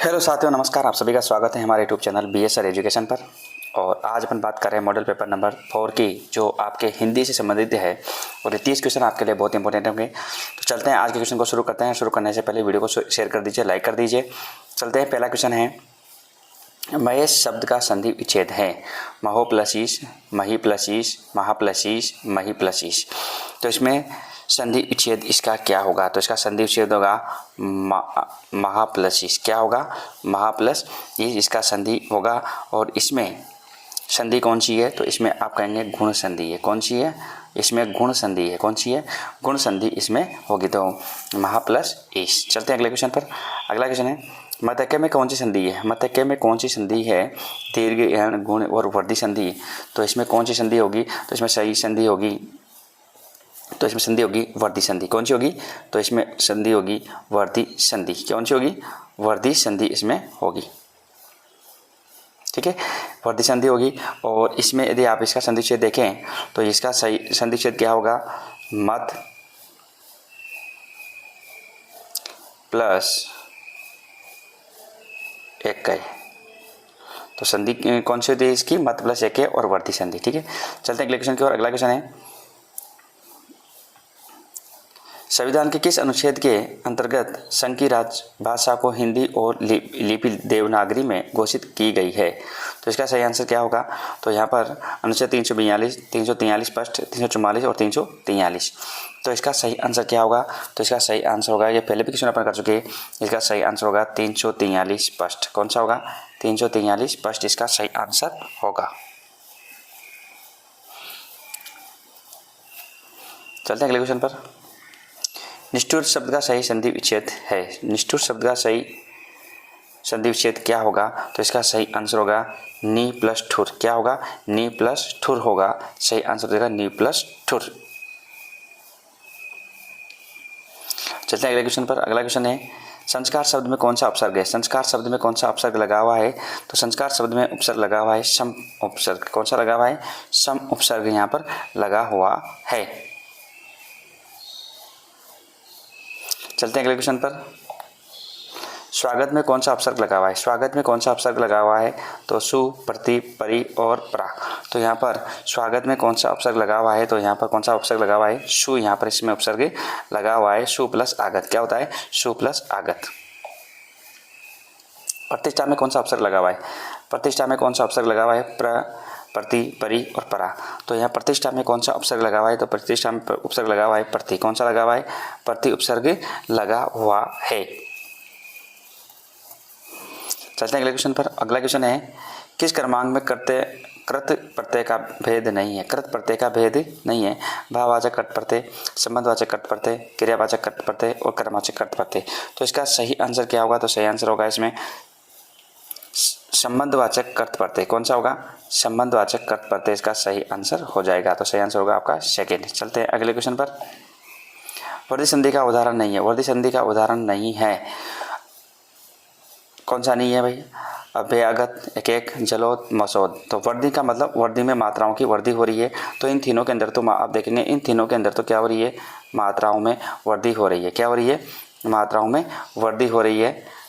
Hello साथियों, नमस्कार। आप सभी का स्वागत है हमारे यूट्यूब चैनल BSR एजुकेशन पर। और आज अपन बात कर रहे हैं मॉडल पेपर नंबर 4 की, जो आपके हिंदी से संबंधित है और 30 क्वेश्चन आपके लिए बहुत इंपॉर्टेंट होंगे। तो चलते हैं, आज के क्वेश्चन को शुरू करते हैं। शुरू करने से पहले वीडियो को शेयर कर दीजिए, लाइक कर दीजिए। चलते हैं, पहला क्वेश्चन है, महेश शब्द का संधि विच्छेद है। महो प्लस ईश, मही प्लस ईश, महा प्लस ईश, मही प्लस ईश। तो इसमें संधि विच्छेद इसका क्या होगा? तो इसका संधि विच्छेद होगा महा प्लस ईश। क्या होगा? महा प्लस ईश इसका संधि होगा। और इसमें संधि कौन सी है? तो इसमें आप कहेंगे गुण संधि है। कौन सी है? इसमें गुण संधि है। कौन सी है? गुण संधि इसमें होगी, तो महा प्लस ईश। चलते हैं अगले क्वेश्चन पर। अगला क्वेश्चन है, मतक्य में कौन सी संधि है? मतक्य में कौन सी संधि है? दीर्घ, एण, गुण और वर्धी संधि। तो इसमें कौन सी संधि होगी? तो इसमें सही संधि होगी। तो इसमें संधि होगी वर्धी संधि। कौन सी होगी? तो इसमें संधि होगी वर्धी संधि। कौन सी होगी? वर्धी संधि इसमें होगी। ठीक है, वर्धी संधि होगी। और इसमें यदि आप इसका संधि विच्छेद देखें तो इसका सही संधि विच्छेद क्या होगा? मत प्लस एक। तो संधि कौन सी होती है इसकी? मत प्लस एक और वर्धी संधि। ठीक है, चलते हैं अगले क्वेश्चन की ओर। अगला क्वेश्चन है, संविधान के किस अनुच्छेद के अंतर्गत संघ की राजभाषा को हिंदी और लिपि देवनागरी में घोषित की गई है? तो इसका सही आंसर क्या होगा? तो यहाँ पर अनुच्छेद 342, 343 स्पष्ट, 344 और 343। तो इसका सही आंसर क्या होगा? तो इसका सही आंसर होगा, ये पहले भी क्वेश्चन अपन कर चुके हैं, इसका सही आंसर होगा 343 स्पष्ट। कौन सा होगा? 343 स्पष्ट इसका सही आंसर होगा। चलते हैं अगले क्वेश्चन पर। निष्ठुर शब्द का सही संधि विच्छेद है। निष्ठुर शब्द का सही संधि विच्छेद क्या होगा? तो इसका सही आंसर होगा नी प्लस ठुर। क्या होगा? नी प्लस ठुर होगा। सही आंसर देगा नी प्लस ठुर। चलते हैं अगले क्वेश्चन पर। अगला क्वेश्चन है, संस्कार शब्द में कौन सा उपसर्ग है? संस्कार शब्द में कौन सा उपसर्ग लगा हुआ है? तो संस्कार शब्द में उपसर्ग लगा हुआ है सम उपसर्ग। कौन सा लगा हुआ है? सम उपसर्ग यहाँ पर लगा हुआ है। चलते हैं अगले क्वेश्चन पर। स्वागत में कौन सा उपसर्ग लगा हुआ है? स्वागत में कौन सा उपसर्ग लगा हुआ है? तो सु, प्रति, परि और प्रा। तो यहाँ पर स्वागत में कौन सा उपसर्ग लगा हुआ है? तो यहाँ पर कौन सा उपसर्ग लगा हुआ है? सु। यहाँ पर इसमें उपसर्ग लगा हुआ है सु प्लस आगत। क्या होता है? सु प्लस आगत। प्रतिष्ठा में कौन सा उपसर्ग लगा हुआ है? प्रतिष्ठा में कौन सा उपसर्ग लगा हुआ है? प्र, प्रति, परि और परा। तो यहाँ प्रतिष्ठा में कौन सा उपसर्ग लगा हुआ है? तो प्रतिष्ठा में उपसर्ग लगा हुआ है प्रति। कौन सा लगा हुआ है? प्रति उपसर्ग लगा हुआ है। चलते हैं अगले क्वेश्चन पर। अगला क्वेश्चन है, किस क्रमांक में कृत प्रत्यय का भेद नहीं है? कृत प्रत्यय का भेद नहीं है। भाववाचक कृत प्रत्यय, संबंधवाचक कृत प्रत्यय, क्रियावाचक कृत प्रत्यय और कर्मवाचक कृत प्रत्यय। तो इसका सही आंसर क्या होगा? तो सही आंसर होगा इसमें संबंधवाचक कृत प्रत्यय। कौन सा होगा? संबंधवाचक कृत प्रत्यय इसका सही आंसर हो जाएगा। तो सही आंसर होगा आपका सेकेंड। चलते हैं अगले क्वेश्चन पर। वर्धी संधि का उदाहरण नहीं है। वर्धी संधि का उदाहरण नहीं है। कौन सा नहीं है भाई? अभ्यागत, एक एक, जलोद, मसोद। तो वर्धी का मतलब वर्धी में मात्राओं की वृद्धि हो रही है। तो इन तीनों के अंदर तो आप देखेंगे, इन तीनों के अंदर तो क्या हो रही है? मात्राओं में वृद्धि हो रही है। क्या हो रही है? मात्राओं में वृद्धि हो रही है।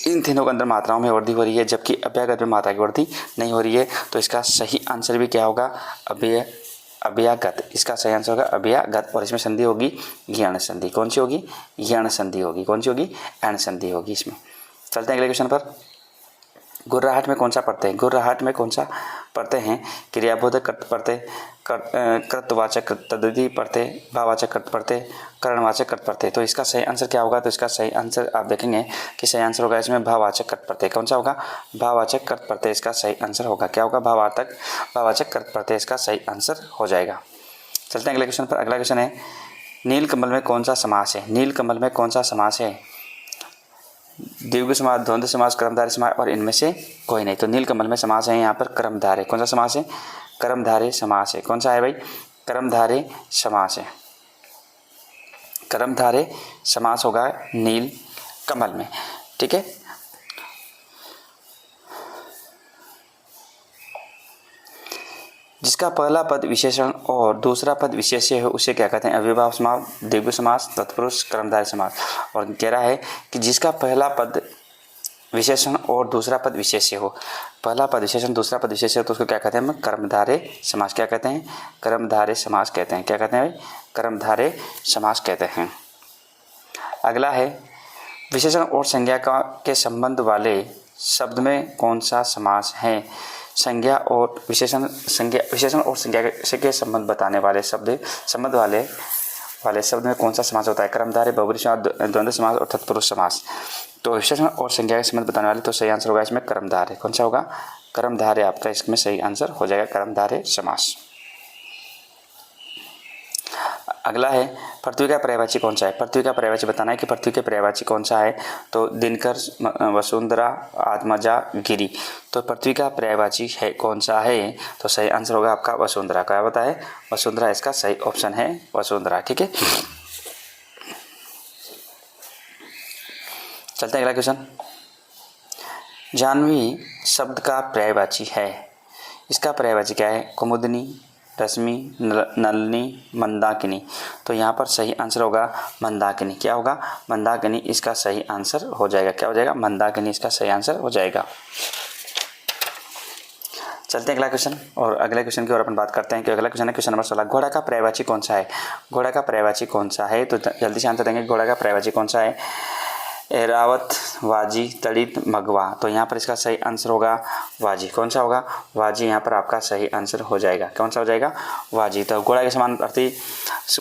इन तीनों के अंदर मात्राओं में वृद्धि हो रही है, जबकि अभ्यागत में मात्रा की वृद्धि नहीं हो रही है। तो इसका सही आंसर भी क्या होगा? अभ्यागत। इसका सही आंसर होगा अभ्यागत। और इसमें संधि होगी ज्ञान संधि। कौन सी होगी? ज्ञान संधि होगी। कौन सी होगी? एण संधि होगी इसमें। चलते हैं अगले क्वेश्चन पर। गुर्राहट में कौन सा प्रत्यय? गुर्राहट में कौन सा प्रत्यय है? क्रियाबोधक कृत प्रत्यय, कृतवाचक तद्धिति प्रत्यय, भाववाचक कृत प्रत्यय, करणवाचक कृत प्रत्यय। तो इसका सही आंसर क्या होगा? तो इसका सही आंसर आप देखेंगे कि सही आंसर होगा इसमें भाववाचक कृत प्रत्यय। कौन सा होगा? भाववाचक कृत प्रत्यय इसका सही आंसर होगा। क्या होगा? भाववाचक कृत प्रत्यय इसका सही आंसर हो जाएगा। चलते हैं अगले क्वेश्चन पर। अगला क्वेश्चन है, नीलकमल में कौन सा समास है? नीलकमल में कौन सा समास है? द्विगु समास, द्वंद्व समास, कर्मधारय समास और इनमें से कोई नहीं। तो नीलकमल में समास है यहाँ पर कर्मधारय। कौन सा समास है? कर्मधारय समास है। कौन सा है भाई? कर्मधारय समास है। कर्मधारय समास होगा नीलकमल में। ठीक है, जिसका पहला पद विशेषण और दूसरा पद विशेष्य हो उसे क्या कहते हैं? अव्ययभाव समास, द्विगु समास, तत्पुरुष, कर्मधारय समास। और कह रहा है कि जिसका पहला पद विशेषण और दूसरा पद विशेष्य हो, पहला पद विशेषण दूसरा पद विशेष्य हो तो उसको क्या कहते हैं? कर्मधारय समास। क्या कहते हैं? कर्मधारय समास कहते हैं। क्या कहते हैं भाई? कर्मधारय समास कहते हैं। अगला है विशेषण और संज्ञा के संबंध वाले शब्द में कौन सा समास है? संज्ञा और विशेषण और संज्ञा के संबंध बताने वाले संबंध वाले शब्द में कौन सा समास होता है? कर्मधारय, बहुब्रीहि समास, द्वंद्व समास और तत्पुरुष समास। तो विशेषण और संज्ञा के संबंध बताने वाले तो सही आंसर होगा इसमें कर्मधारय। कौन सा होगा? कर्मधारय आपका इसमें सही आंसर हो जाएगा, कर्मधारय समास। अगला है पृथ्वी का पर्यायवाची कौन सा है? पृथ्वी का पर्यायवाची बताना है कि पृथ्वी के पर्यायवाची कौन सा है। तो दिनकर, वसुंधरा, आत्मजा, गिरी। तो पृथ्वी का पर्यायवाची है कौन सा है? तो सही आंसर होगा आपका वसुंधरा। क्या होता है? वसुंधरा इसका सही ऑप्शन है, वसुंधरा। ठीक है, चलते हैं अगला क्वेश्चन। जाह्नवी शब्द का पर्यायवाची है, इसका पर्यायवाची क्या है? कुमुदिनी, रश्मि, नलिनी, मंदाकिनी। तो यहाँ पर सही आंसर होगा मंदाकिनी। क्या होगा? मंदाकिनी इसका सही आंसर हो जाएगा। क्या हो जाएगा? मंदाकिनी इसका सही आंसर हो जाएगा। चलते हैं अगला क्वेश्चन और अगले क्वेश्चन की ओर अपन बात करते हैं कि अगला क्वेश्चन है क्वेश्चन नंबर 16। घोड़ा का पर्यायवाची कौन सा है? घोड़ा का पर्यायवाची कौन सा है? तो जल्दी से आंसर देंगे। घोड़ा का पर्यायवाची कौन सा है? एरावत, वाजी, तड़ित, मगवा। तो यहाँ पर इसका सही आंसर होगा वाजी। कौन सा होगा? वाजी यहाँ पर आपका सही आंसर हो जाएगा। कौन सा हो जाएगा? वाजी। तो घोड़ा के समान अर्थी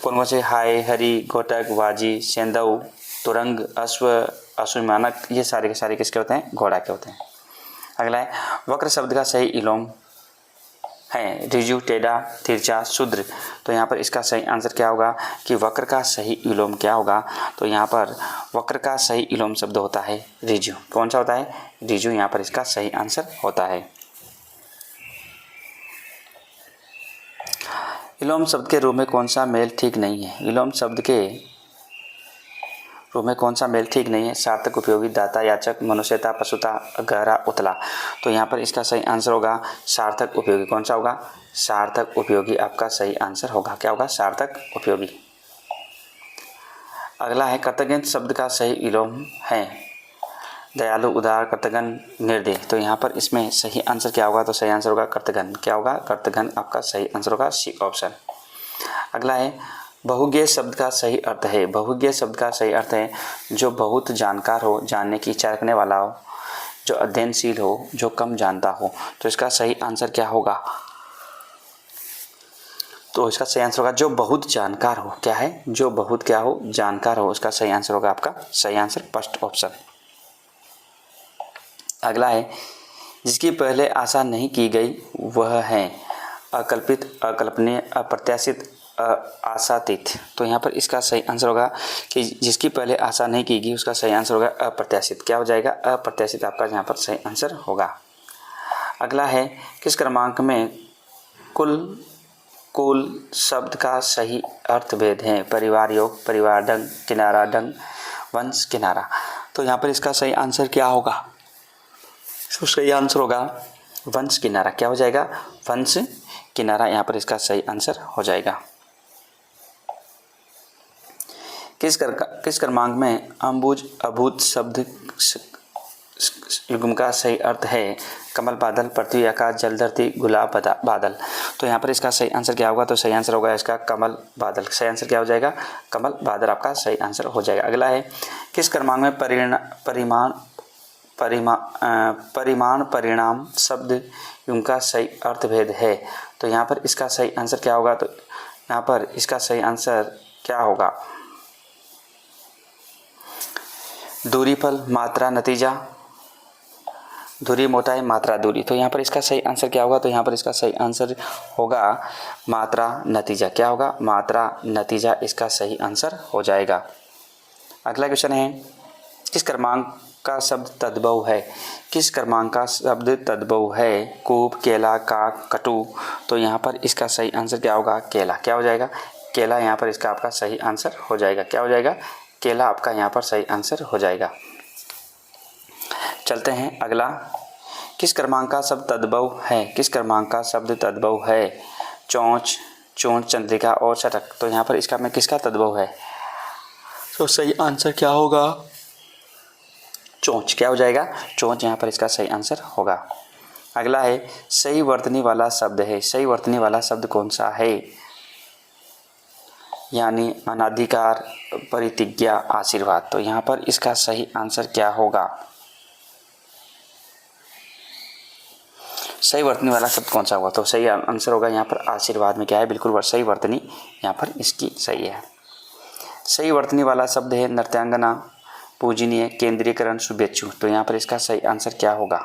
कौन कौन से? हाय, हरी, घोटक, वाजी, सेंधव, तुरंग, अश्व, अश्वमानक, ये सारे के सारे किसके होते हैं? घोड़ा के होते हैं। अगला है वक्र शब्द का सही इलोम है ऋजु, टेढ़ा, तिरछा, शूद्र। तो यहाँ पर इसका सही आंसर क्या होगा कि वक्र का सही इलोम क्या होगा? तो यहाँ पर वक्र का सही इलोम शब्द होता है ऋजु। कौन सा होता है? ऋजु यहाँ पर इसका सही आंसर होता है। इलोम शब्द के रूप में कौन सा मेल ठीक नहीं है? इलोम शब्द के रूप में कौन सा मेल ठीक नहीं है? सार्थक, उपयोगी, दाता, याचक, मनुष्यता, पशुता, गहरा, उतला। तो यहाँ पर इसका सही आंसर होगा सार्थक, उपयोगी। कौन सा होगा? सार्थक, उपयोगी आपका सही आंसर होगा। क्या होगा? सार्थक, उपयोगी। अगला है कृतज्ञ शब्द का सही इलोम है दयालु, उदार, कृतघ्न, निर्दय। तो यहाँ पर इसमें सही आंसर क्या होगा? तो सही आंसर होगा कृतघ्न। क्या होगा? कृतघ्न आपका सही आंसर होगा, सी ऑप्शन। अगला है बहुज्ञेय शब्द का सही अर्थ है। बहुज्ञेय शब्द का सही अर्थ है जो बहुत जानकार हो, जानने की इच्छा रखने वाला हो, जो अध्ययनशील हो, जो कम जानता हो। तो इसका सही आंसर क्या होगा? तो इसका सही आंसर होगा जो बहुत जानकार हो। क्या है? जो बहुत क्या हो? जानकार हो। इसका सही आंसर होगा आपका सही आंसर फर्स्ट ऑप्शन। अगला है जिसकी पहले आशा नहीं की गई वह है अकल्पित, अकल्पनीय, अप्रत्याशित, आशातीत। तो यहाँ पर इसका सही आंसर होगा कि जिसकी पहले आशा नहीं की गई उसका सही आंसर होगा अप्रत्याशित। क्या हो जाएगा? अप्रत्याशित आपका यहाँ पर सही आंसर होगा। अगला है किस क्रमांक में कुल शब्द का सही अर्थ भेद है? परिवार योग, परिवार ढंग, किनारा ढंग, वंश किनारा। तो यहाँ पर इसका सही आंसर क्या होगा? तो सही आंसर होगा वंश किनारा। क्या हो जाएगा? वंश किनारा यहाँ पर इसका सही आंसर हो जाएगा। किस क्रमांक में अम्बुज, अभूत शब्द युग्म का सही अर्थ है? कमल, बादल, पृथ्वी, आकाश, जल, धरती, गुलाब, बादल। तो यहाँ पर इसका सही आंसर क्या होगा? तो सही आंसर होगा इसका कमल, बादल। सही आंसर क्या हो जाएगा? कमल, बादल आपका सही आंसर हो जाएगा। अगला है किस क्रमांक में परिमाण परिणाम शब्द युग्म का सही अर्थ भेद है? तो यहाँ पर इसका सही आंसर क्या होगा? तो यहाँ पर इसका सही आंसर क्या होगा? दूरी, फल, मात्रा, नतीजा, दूरी, मोटाई, मात्रा, दूरी। तो यहाँ पर इसका सही आंसर क्या होगा? तो यहाँ पर इसका सही आंसर होगा मात्रा, नतीजा। क्या होगा? मात्रा, नतीजा इसका सही आंसर हो जाएगा। अगला क्वेश्चन है किस क्रमांक का शब्द तद्भव है? किस क्रमांक का शब्द तद्भव है? कूप, केला, काक, कटु। तो यहाँ पर इसका सही आंसर क्या होगा? केला। क्या हो जाएगा? केला यहाँ पर इसका आपका सही आंसर हो जाएगा। क्या हो जाएगा? केला आपका यहाँ पर सही आंसर हो जाएगा। चलते हैं अगला किस क्रमांक का शब्द तद्भव है? किस क्रमांक का शब्द तद्भव है? चोंच, चोंच, चंद्रिका और शतक। तो यहाँ पर इसका में किसका तद्भव है? तो सही आंसर क्या होगा? चोंच। क्या हो जाएगा? चोंच यहाँ पर इसका सही आंसर होगा। अगला है सही वर्तनी वाला शब्द है। सही वर्तनी वाला शब्द कौन सा है? यानी अनाधिकार, परितिज्ञा, आशीर्वाद। तो यहाँ पर इसका सही आंसर क्या होगा? सही वर्तनी वाला शब्द कौन सा होगा? तो सही आंसर होगा यहाँ पर आशीर्वाद में क्या है? बिल्कुल सही वर्तनी यहाँ पर इसकी सही है। सही वर्तनी वाला शब्द है नृत्यांगना, पूजनीय, केंद्रीकरण, शुभेच्छु। तो यहाँ पर इसका सही आंसर क्या होगा?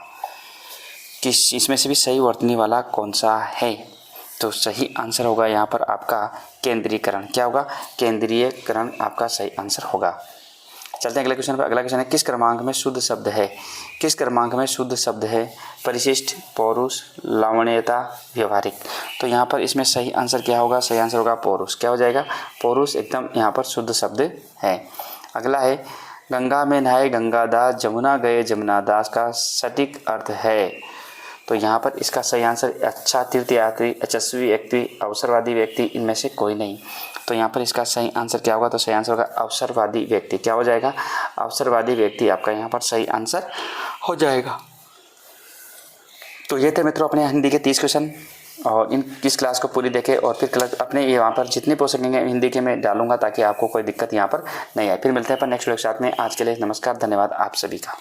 किस इसमें से भी सही वर्तनी वाला कौन सा है? तो सही आंसर होगा यहाँ पर आपका केंद्रीकरण। क्या होगा? केंद्रीयकरण आपका सही आंसर होगा। चलते हैं अगले क्वेश्चन पर। अगला क्वेश्चन है किस क्रमांक में शुद्ध शब्द है? किस क्रमांक में शुद्ध शब्द है? परिशिष्ट, पौरुष, लावण्यता, व्यवहारिक। तो यहाँ पर इसमें सही आंसर क्या होगा? सही आंसर होगा पौरुष। क्या हो जाएगा? पौरुष एकदम यहाँ पर शुद्ध शब्द है। अगला है गंगा में नहाए गंगादास, जमुना गए जमुनादास का सटीक अर्थ है। तो यहाँ पर इसका सही आंसर अच्छा, तीर्थयात्री, यशस्वी व्यक्ति, अवसरवादी व्यक्ति, इनमें से कोई नहीं। तो यहाँ पर इसका सही आंसर क्या होगा? तो सही आंसर होगा अवसरवादी व्यक्ति। क्या हो जाएगा? अवसरवादी व्यक्ति आपका यहाँ पर सही आंसर हो जाएगा। तो ये थे मित्रों अपने हिंदी के 30 क्वेश्चन, और इस क्लास को पूरी देखें और फिर क्लास अपने यहाँ पर जितने हो सकेंगे हिंदी के मैं डालूंगा ताकि आपको कोई दिक्कत यहाँ पर नहीं आए। फिर मिलते हैं पर नेक्स्ट वीडियो के साथ में। आज के लिए नमस्कार, धन्यवाद आप सभी का।